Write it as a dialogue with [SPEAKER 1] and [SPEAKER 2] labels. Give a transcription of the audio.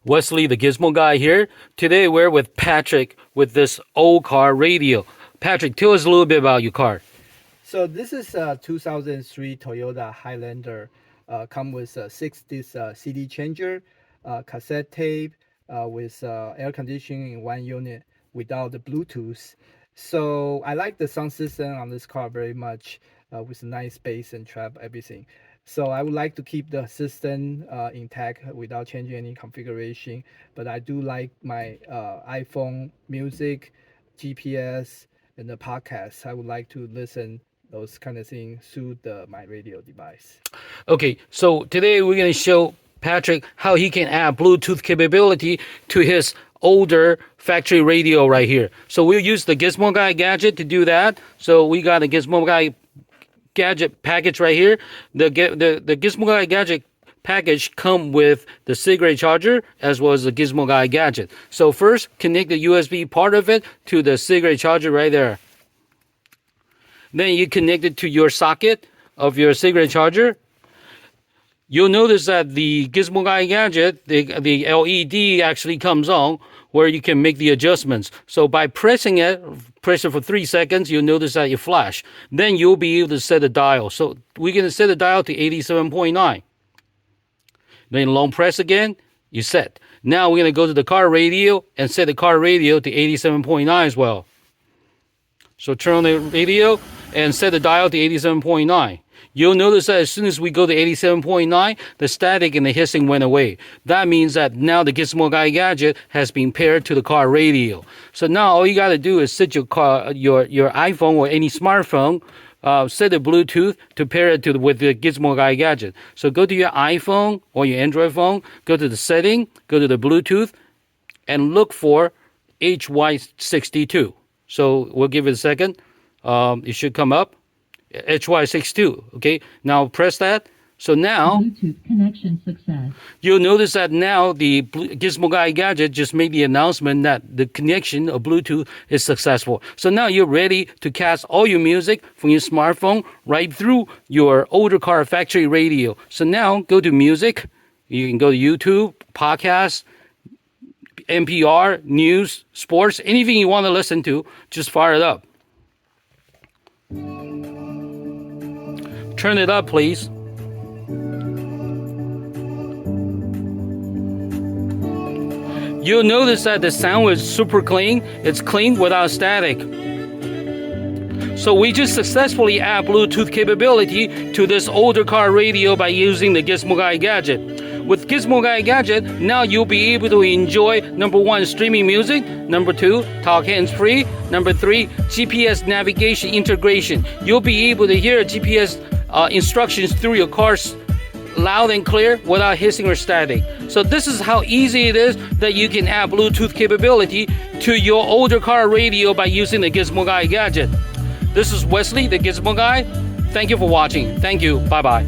[SPEAKER 1] Wesley, the Gizmo guy here. Today we're with Patrick with this old car radio. Patrick, tell us a little bit about your car.
[SPEAKER 2] So this is a 2003 Toyota Highlander. Come with a 6-disc CD changer, cassette tape with air conditioning in one unit without the Bluetooth. So I like the sound system on this car very much with nice bass and trap, everything. So I would like to keep the system intact without changing any configuration. But I do like my iPhone music, GPS, and the podcast. I would like to listen those kind of things through my radio device.
[SPEAKER 1] Okay, so today we're going to show Patrick how he can add Bluetooth capability to his older factory radio right here. So we'll use the Gizmo Guy Gadget to do that. So we got a Gizmo Guy Gadget package right here. The Gizmo Guy Gadget package come with the cigarette charger as well as the Gizmo Guy Gadget. So first, connect the USB part of it to the cigarette charger right there. Then you connect it to your socket of your cigarette charger. You'll notice that the Gizmo Guy Gadget, the LED actually comes on where you can make the adjustments. So by pressing it for 3 seconds, you'll notice that it flash. Then you'll be able to set the dial. So we're going to set the dial to 87.9. Then long press again, you set. Now we're going to go to the car radio and set the car radio to 87.9 as well. So turn on the radio and set the dial to 87.9. You'll notice that as soon as we go to 87.9, the static and the hissing went away. That means that now the Gizmo Guy Gadget has been paired to the car radio. So now all you got to do is set your iPhone or any smartphone, set the Bluetooth to pair it with the Gizmo Guy Gadget. So go to your iPhone or your Android phone, go to the setting, go to the Bluetooth, and look for HY62. So we'll give it a second. It should come up. HY62. Okay. Now press that. So now
[SPEAKER 3] Bluetooth connection success.
[SPEAKER 1] You'll notice that now the Gizmo Guy Gadget just made the announcement that the connection of Bluetooth is successful. So now you're ready to cast all your music from your smartphone right through your older car factory radio. So now go to music. You can go to YouTube, podcast, NPR, news, sports, anything you want to listen to, just fire it up. Turn it up, please. You'll notice that the sound is super clean. It's clean without static. So we just successfully add Bluetooth capability to this older car radio by using the Gizmo Guy Gadget. With Gizmo Guy Gadget, now you'll be able to enjoy, number 1, streaming music, number 2, talk hands-free, number 3, GPS navigation integration. You'll be able to hear GPS instructions through your cars loud and clear without hissing or static. So this is how easy it is that you can add Bluetooth capability to your older car radio by using the Gizmo Guy Gadget. This is Wesley, the Gizmo Guy. Thank you for watching. Thank you. Bye-bye.